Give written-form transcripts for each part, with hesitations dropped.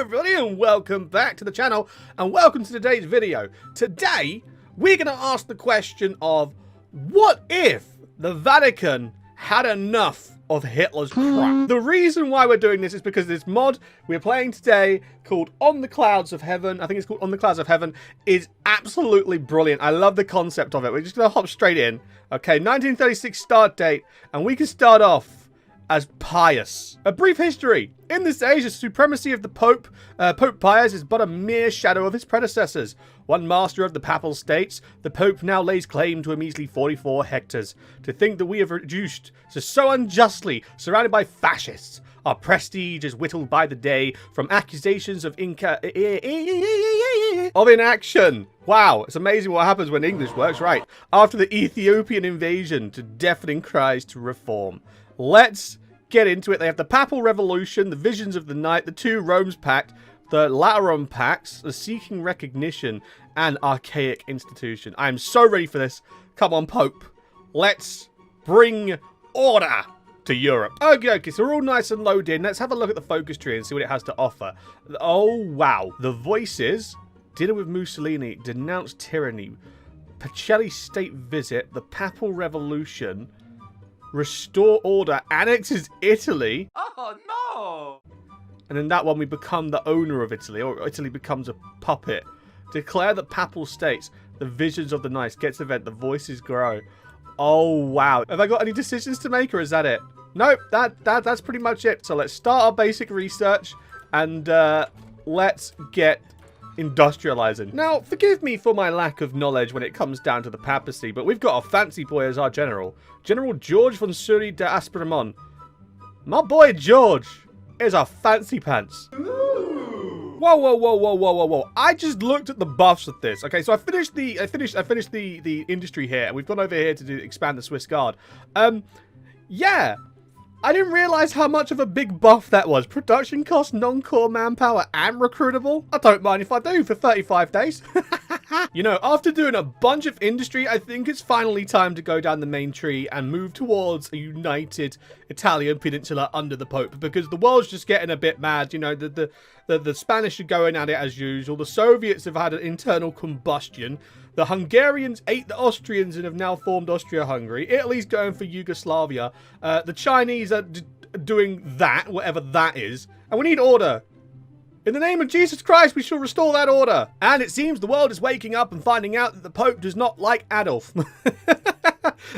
everybody, and welcome back to the channel, and welcome to today's video. Today, we're going to ask the question of, what if the Vatican had enough of Hitler's crap? The reason why we're doing this is because this mod we're playing today, called On the Clouds of Heaven, I think it's called On the Clouds of Heaven, is absolutely brilliant. I love the concept of it. We're just going to hop straight in. Okay, 1936 start date, and we can start off as Pius. A brief history. In this age, the supremacy of the Pope, Pope Pius, is but a mere shadow of his predecessors. One master of the Papal States, the Pope now lays claim to a measly 44 hectares. To think that we have reduced to so unjustly, surrounded by fascists. Our prestige is whittled by the day from accusations of inaction. Wow, it's amazing what happens when English works right. After the Ethiopian invasion, to deafening cries to reform. Let's get into it. They have the Papal Revolution, the Visions of the Night, the two Rome's Pact, the Lateran Pacts, the Seeking Recognition, and Archaic Institution. I am so ready for this. Come on, Pope. Let's bring order to Europe. Okay, so we're all nice and loaded in. Let's have a look at the focus tree and see what it has to offer. Oh, wow. The Voices, Dinner with Mussolini, Denounce Tyranny, Pacelli State Visit, the Papal Revolution, Restore Order, Annexes Italy. Oh, no! And in that one, we become the owner of Italy, or Italy becomes a puppet. Declare the Papal States, the Visions of the Night, gets event, the Voices grow. Oh, wow. Have I got any decisions to make, or is that it? Nope, that's pretty much it. So let's start our basic research, and let's get industrializing. Now, forgive me for my lack of knowledge when it comes down to the papacy, but we've got a fancy boy as our general. General George von Suri de Aspremont. My boy George is a fancy pants. Ooh. Whoa, whoa, whoa, whoa, whoa, whoa, whoa. I just looked at the buffs of this. Okay, so I finished the industry here, and we've gone over here to expand the Swiss Guard. Yeah. I didn't realize how much of a big buff that was. Production cost, non-core manpower, and recruitable. I don't mind if I do for 35 days. You know, after doing a bunch of industry, I think it's finally time to go down the main tree and move towards a united Italian peninsula under the Pope, because the world's just getting a bit mad. You know, the Spanish are going at it as usual. The Soviets have had an internal combustion. The Hungarians ate the Austrians and have now formed Austria-Hungary. Italy's going for Yugoslavia. The Chinese are doing that, whatever that is. And we need order. In the name of Jesus Christ, we shall restore that order. And it seems the world is waking up and finding out that the Pope does not like Adolf.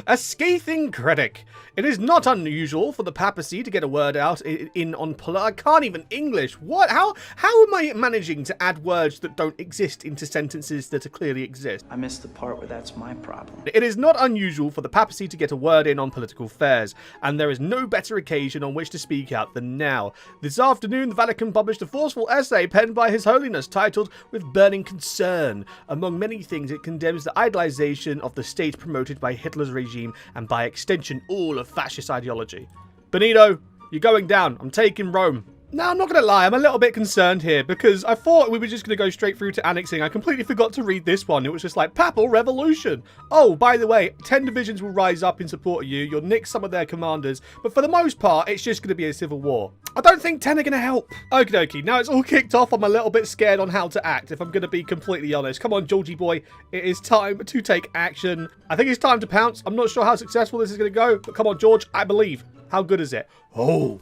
A scathing critic. It is not unusual for the papacy to get a word out I can't even English. What? How am I managing to add words that don't exist into sentences that clearly exist? I missed the part where that's my problem. It is not unusual for the papacy to get a word in on political affairs, and there is no better occasion on which to speak out than now. This afternoon, the Vatican published a forceful essay penned by His Holiness titled With Burning Concern. Among many things, it condemns the idolization of the state promoted by Hitler's regime and by extension all of fascist ideology. Benito, you're going down. I'm taking Rome. Now, I'm not going to lie, I'm a little bit concerned here because I thought we were just going to go straight through to annexing. I completely forgot to read this one. It was just like, Papal Revolution. Oh, by the way, 10 divisions will rise up in support of you. You'll nick some of their commanders. But for the most part, it's just going to be a civil war. I don't think 10 are going to help. Okie dokie, now it's all kicked off. I'm a little bit scared on how to act, if I'm going to be completely honest. Come on, Georgie boy. It is time to take action. I think it's time to pounce. I'm not sure how successful this is going to go, but come on, George, I believe. How good is it? Oh.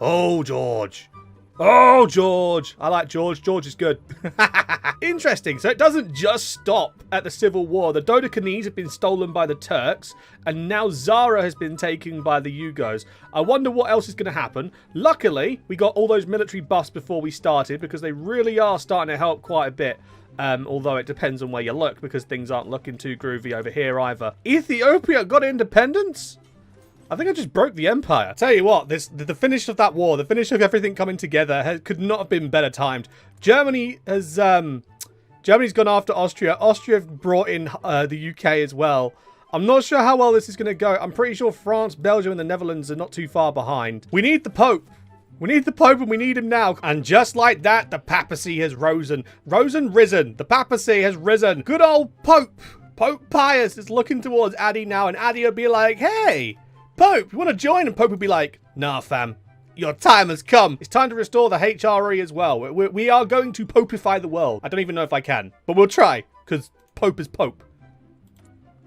Oh, George. Oh, George. I like George. George is good. Interesting. So it doesn't just stop at the Civil War. The Dodecanese have been stolen by the Turks, and now Zara has been taken by the Yugos. I wonder what else is going to happen. Luckily, we got all those military buffs before we started, because they really are starting to help quite a bit. Although it depends on where you look, because things aren't looking too groovy over here either. Ethiopia got independence? I think I just broke the empire. I tell you what, the finish of that war, the finish of everything coming together could not have been better timed. Germany's gone after Austria. Austria have brought in the UK as well. I'm not sure how well this is going to go. I'm pretty sure France, Belgium, and the Netherlands are not too far behind. We need the Pope. We need the Pope, and we need him now. And just like that, the papacy has risen. Risen. The papacy has risen. Good old Pope. Pope Pius is looking towards Addy now, and Addy will be like, hey, Pope, you want to join? And Pope would be like, nah, fam. Your time has come. It's time to restore the HRE as well. We are going to popify the world. I don't even know if I can, but we'll try, because Pope is Pope.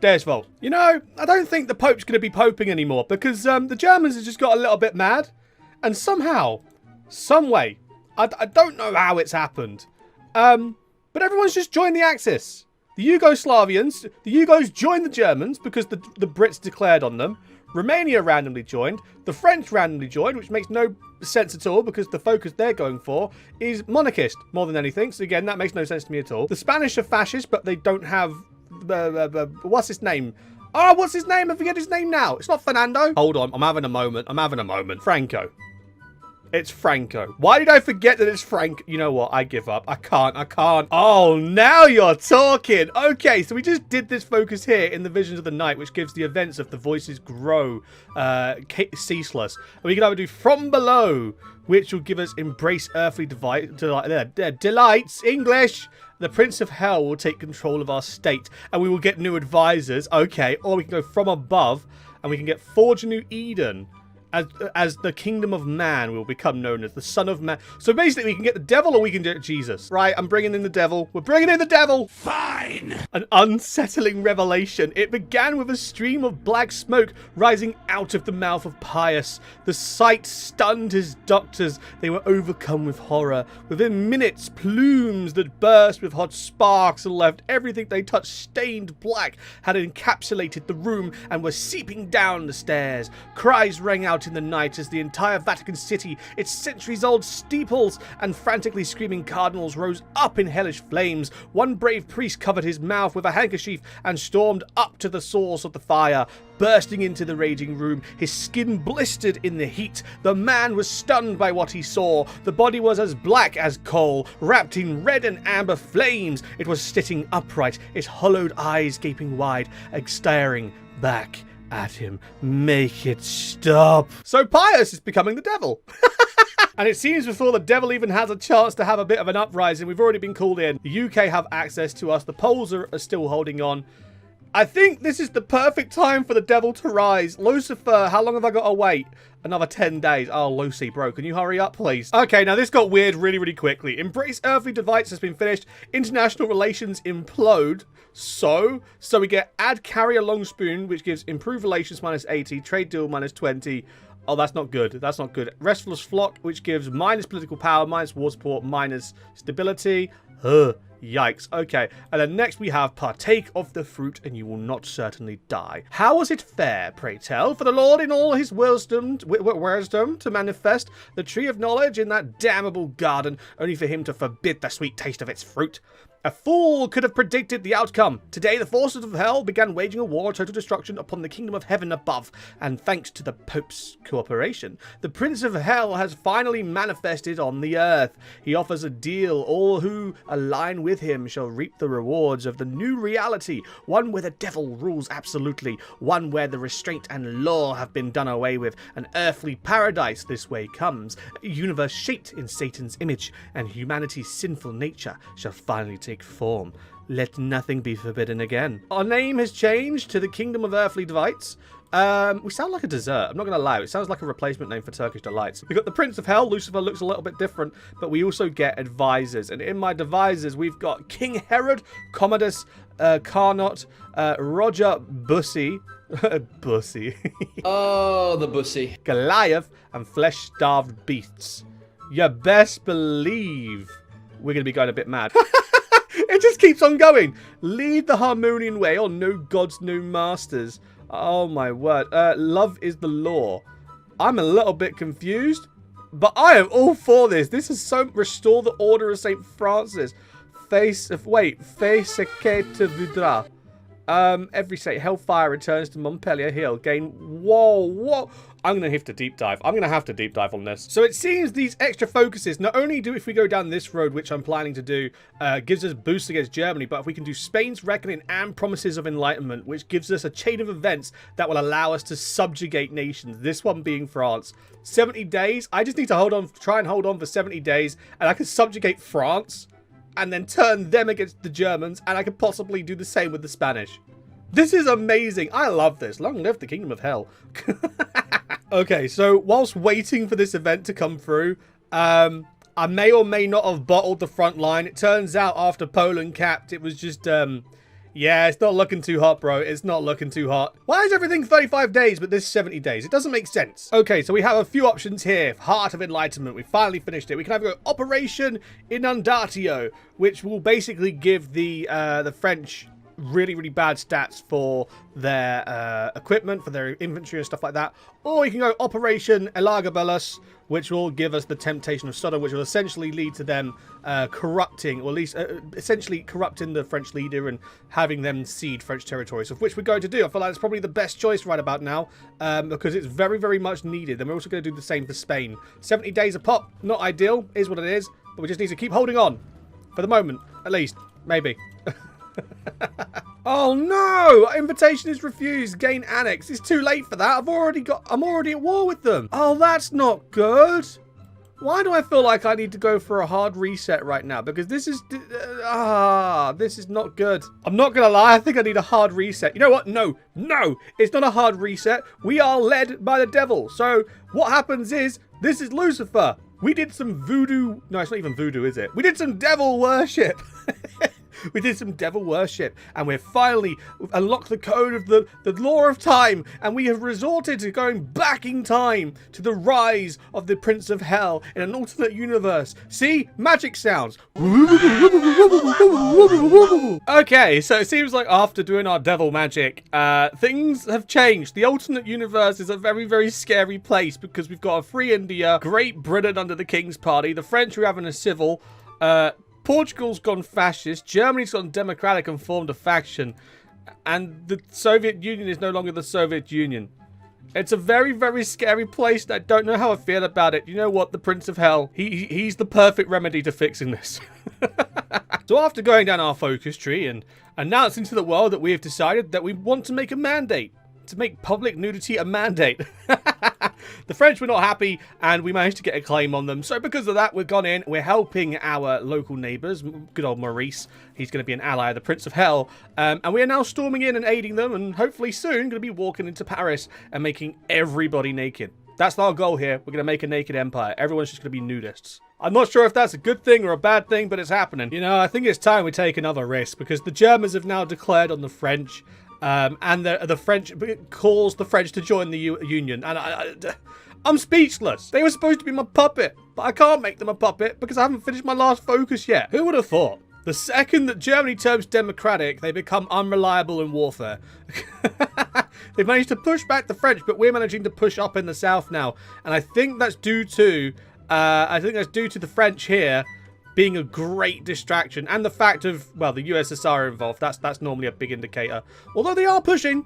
There's Volt. You know, I don't think the Pope's going to be poping anymore, because the Germans have just got a little bit mad. And somehow, some way, I don't know how it's happened, but everyone's just joined the Axis. The Yugoslavians, the Yugos joined the Germans because the Brits declared on them. Romania randomly joined. The French randomly joined, which makes no sense at all because the focus they're going for is monarchist more than anything. So again, that makes no sense to me at all. The Spanish are fascist, but they don't have... what's his name? Oh, what's his name? I forget his name now. It's not Fernando. Hold on. I'm having a moment. Franco. It's Franco. Why did I forget that it's Frank? You know what? I give up. I can't. Oh, now you're talking. Okay, so we just did this focus here in the Visions of the Night, which gives the events of the voices grow ceaseless. And we can either do From Below, which will give us Embrace Earthly Delights. English. The Prince of Hell will take control of our state, and we will get new advisors. Okay, or we can go From Above, and we can get Forge a New Eden. As the kingdom of man will become known as the son of man. So basically we can get the devil or we can get Jesus. Right, I'm bringing in the devil. We're bringing in the devil. Fine. An unsettling revelation. It began with a stream of black smoke rising out of the mouth of Pius. The sight stunned his doctors. They were overcome with horror. Within minutes, plumes that burst with hot sparks and left everything they touched stained black had encapsulated the room and were seeping down the stairs. Cries rang out in the night as the entire Vatican City, its centuries-old steeples and frantically screaming cardinals rose up in hellish flames. One brave priest covered his mouth with a handkerchief and stormed up to the source of the fire. Bursting into the raging room, his skin blistered in the heat. The man was stunned by what he saw. The body was as black as coal, wrapped in red and amber flames. It was sitting upright, its hollowed eyes gaping wide, staring back at him. Make it stop. So Pius is becoming the devil. And it seems before the devil even has a chance to have a bit of an uprising, we've already been called in. The UK have access to us. The Poles are still holding on. I think this is the perfect time for the devil to rise. Lucifer, how long have I got to wait? Another 10 days. Oh, Lucy, bro, can you hurry up, please? Okay, now this got weird really, really quickly. Embrace Earthly Delights has been finished. International relations implode. So we get add carrier long spoon, which gives improved relations -80, trade deal -20. Oh, that's not good. That's not good. Restless flock, which gives minus political power, minus war support, minus stability. Yikes. Okay. And then next we have partake of the fruit and you will not certainly die. How was it fair, pray tell, for the Lord in all his wisdom to manifest the tree of knowledge in that damnable garden, only for him to forbid the sweet taste of its fruit? A fool could have predicted the outcome. Today, the forces of hell began waging a war of total destruction upon the kingdom of heaven above, and thanks to the Pope's cooperation, the Prince of Hell has finally manifested on the earth. He offers a deal. All who align with him shall reap the rewards of the new reality, one where the devil rules absolutely, one where the restraint and law have been done away with. An earthly paradise this way comes, a universe shaped in Satan's image, and humanity's sinful nature shall finally take form. Let nothing be forbidden again. Our name has changed to the Kingdom of Earthly Delights. We sound like a dessert. I'm not going to lie. It sounds like a replacement name for Turkish Delights. We've got the Prince of Hell. Lucifer looks a little bit different, but we also get advisors. And in my advisors, we've got King Herod, Commodus Carnot, Roger Bussy. Bussy. Oh, the Bussy. Goliath, and flesh-starved beasts. You best believe we're going to be going a bit mad. It just keeps on going. Lead the Harmonian way, or no gods, no masters. Oh my word. Love is the law. I'm a little bit confused, but I am all for this. This is so... Restore the order of St. Francis. Face que te voudra. Every state hellfire returns to Montpellier Hill. Gain... Whoa. I'm going to have to deep dive. I'm going to have to deep dive on this. So it seems these extra focuses, not only do if we go down this road, which I'm planning to do, gives us boosts against Germany, but if we can do Spain's Reckoning and Promises of Enlightenment, which gives us a chain of events that will allow us to subjugate nations, this one being France. 70 days. I just need to try and hold on for 70 days, and I can subjugate France, and then turn them against the Germans, and I could possibly do the same with the Spanish. This is amazing. I love this. Long live the Kingdom of Hell. Okay, so whilst waiting for this event to come through, I may or may not have bottled the front line. It turns out after Poland capped, it was just, yeah, it's not looking too hot, bro. It's not looking too hot. Why is everything 35 days, but this 70 days? It doesn't make sense. Okay, so we have a few options here. Heart of Enlightenment. We finally finished it. We can either go Operation Inundatio, which will basically give the French really, really bad stats for their equipment, for their infantry and stuff like that. Or we can go Operation Elagabalus, which will give us the Temptation of Sodom, which will essentially lead to them corrupting, or at least essentially corrupting the French leader and having them cede French territories, of which we're going to do. I feel like it's probably the best choice right about now, because it's very, very much needed. And we're also going to do the same for Spain. 70 days a pop, not ideal, is what it is, but we just need to keep holding on. For the moment, at least. Maybe. Oh no! Invitation is refused. Gain annex. It's too late for that. I'm already at war with them. Oh, that's not good. Why do I feel like I need to go for a hard reset right now? Because this is this is not good. I'm not gonna lie. I think I need a hard reset. You know what? No, it's not a hard reset. We are led by the devil. So what happens is, this is Lucifer. We did some voodoo. No, it's not even voodoo, is it? We did some devil worship. We did some devil worship, and we've finally unlocked the code of the law of time, and we have resorted to going back in time to the rise of the Prince of Hell in an alternate universe. See? Magic sounds. Okay, so it seems like after doing our devil magic, things have changed. The alternate universe is a very, very scary place because we've got a free India, Great Britain under the King's Party, the French are having a civil, Portugal's gone fascist, Germany's gone democratic and formed a faction, and the Soviet Union is no longer the Soviet Union. It's a very, very scary place, and I don't know how I feel about it. You know what? The Prince of Hell, he's the perfect remedy to fixing this. So after going down our focus tree and announcing to the world that we have decided that we want to make a mandate, to make public nudity a mandate. The French were not happy, and we managed to get a claim on them. So because of that, we've gone in. We're helping our local neighbours. Good old Maurice. He's going to be an ally of the Prince of Hell. And we are now storming in and aiding them, and hopefully soon going to be walking into Paris and making everybody naked. That's our goal here. We're going to make a naked empire. Everyone's just going to be nudists. I'm not sure if that's a good thing or a bad thing, but it's happening. You know, I think it's time we take another risk, because the Germans have now declared on the French. And the French calls the French to join the Union. And I'm speechless. They were supposed to be my puppet, but I can't make them a puppet because I haven't finished my last focus yet. Who would have thought? The second that Germany turns democratic, they become unreliable in warfare. They've managed to push back the French, but we're managing to push up in the south now. And I think that's due to, the French here being a great distraction, and the fact of, well, the USSR involved. That's normally a big indicator. Although they are pushing,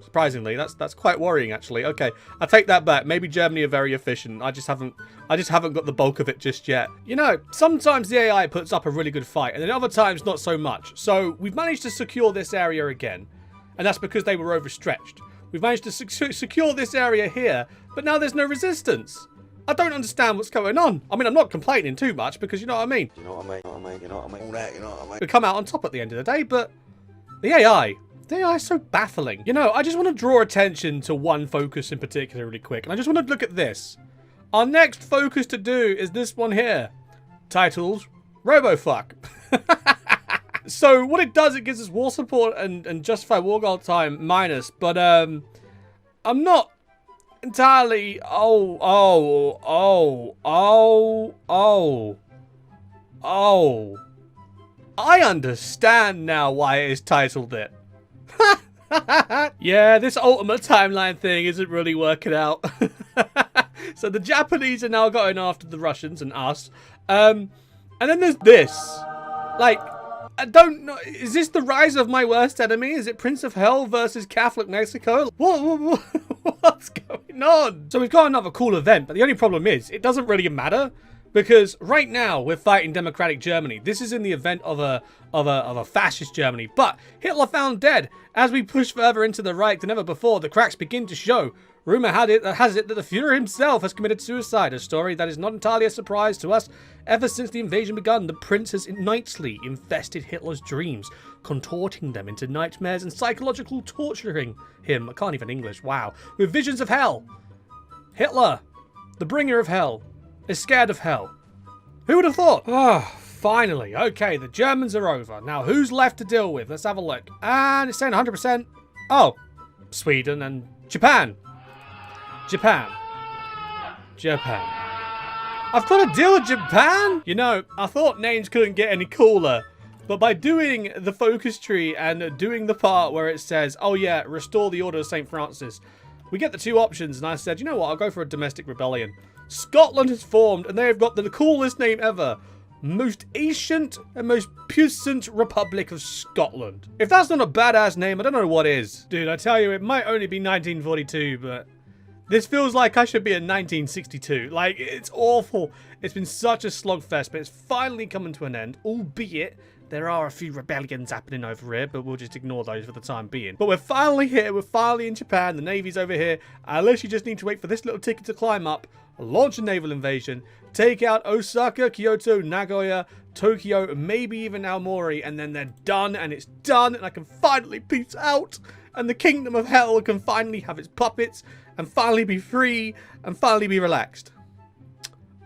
surprisingly. That's quite worrying, actually. Okay, I take that back. Maybe Germany are very efficient. I just haven't got the bulk of it just yet. You know, sometimes the AI puts up a really good fight, and then other times not so much. So we've managed to secure this area again, and that's because they were overstretched. We've managed to secure this area here, but now there's no resistance. I don't understand what's going on. I mean, I'm not complaining too much because you know what I mean. You know what I mean? All that, you know what I mean? We come out on top at the end of the day, but the AI is so baffling. You know, I just want to draw attention to one focus in particular really quick. And I just want to look at this. Our next focus to do is this one here. Titled Robofuck. So what it does, it gives us war support and justify war goal time minus. But I'm not entirely I understand now why it is titled it. Yeah, this ultimate timeline thing isn't really working out. So the Japanese are now going after the Russians and us. And then there's this. Like, I don't know. Is this the rise of my worst enemy? Is it Prince of Hell versus Catholic Mexico? What's going on? So we've got another cool event, but the only problem is it doesn't really matter because right now we're fighting democratic Germany. This is in the event of a fascist Germany, but Hitler found dead. As we push further into the right than ever before, the cracks begin to show. Rumour has it that the Führer himself has committed suicide, a story that is not entirely a surprise to us. Ever since the invasion begun, the prince has nightly infested Hitler's dreams, contorting them into nightmares and psychological torturing him, I can't even English, wow, with visions of hell. Hitler, the bringer of hell, is scared of hell. Who would have thought? Ah, finally. Okay, the Germans are over. Now, who's left to deal with? Let's have a look. And it's saying 100%. Oh, Sweden and Japan. Japan. I've got to deal with Japan? You know, I thought names couldn't get any cooler. But by doing the focus tree and doing the part where it says, oh yeah, restore the Order of St. Francis, we get the two options. And I said, you know what? I'll go for a domestic rebellion. Scotland has formed and they have got the coolest name ever. Most ancient and most puissant Republic of Scotland. If that's not a badass name, I don't know what is. Dude, I tell you, it might only be 1942, but this feels like I should be in 1962. Like, it's awful. It's been such a slogfest, but it's finally coming to an end, albeit there are a few rebellions happening over here, but we'll just ignore those for the time being. But we're finally here. We're finally in Japan. The Navy's over here. Unless you just need to wait for this little ticket to climb up, launch a naval invasion, take out Osaka, Kyoto, Nagoya, Tokyo, maybe even Aomori, and then they're done, and it's done, and I can finally peace out, and the Kingdom of Hell can finally have its puppets, and finally be free, and finally be relaxed.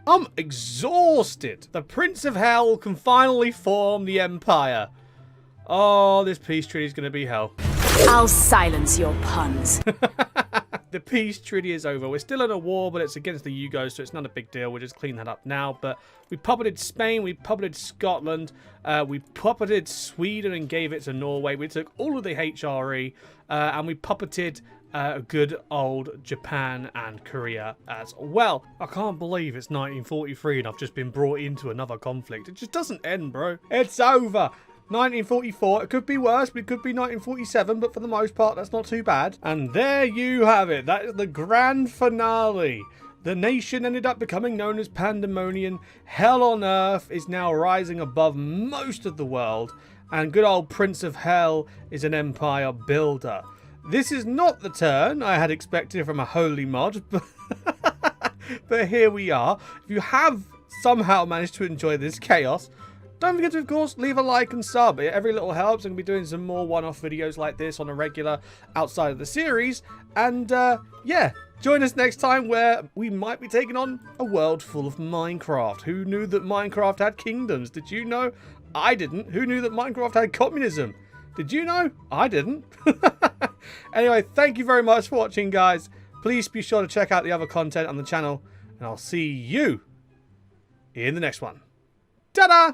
I'm exhausted. The Prince of Hell can finally form the Empire. Oh, this peace treaty is going to be hell. I'll silence your puns. The peace treaty is over. We're still in a war, but it's against the Yugos, so it's not a big deal. We'll just clean that up now. But we puppeted Spain, we puppeted Scotland, we puppeted Sweden and gave it to Norway. We took all of the HRE, and we puppeted good old Japan and Korea as well. I can't believe it's 1943 and I've just been brought into another conflict. It just doesn't end, bro. It's over. 1944, it could be worse, but it could be 1947, but for the most part, that's not too bad. And there you have it. That is the grand finale. The nation ended up becoming known as Pandemonium. Hell on Earth is now rising above most of the world, and good old Prince of Hell is an empire builder. This is not the turn I had expected from a holy mod, but here we are. If you have somehow managed to enjoy this chaos, don't forget to, of course, leave a like and sub. Every little helps. I'm going to be doing some more one-off videos like this on a regular outside of the series. And, yeah, join us next time where we might be taking on a world full of Minecraft. Who knew that Minecraft had kingdoms? Did you know? I didn't. Who knew that Minecraft had communism? Did you know? I didn't. Anyway, thank you very much for watching, guys. Please be sure to check out the other content on the channel. And I'll see you in the next one. Ta-da!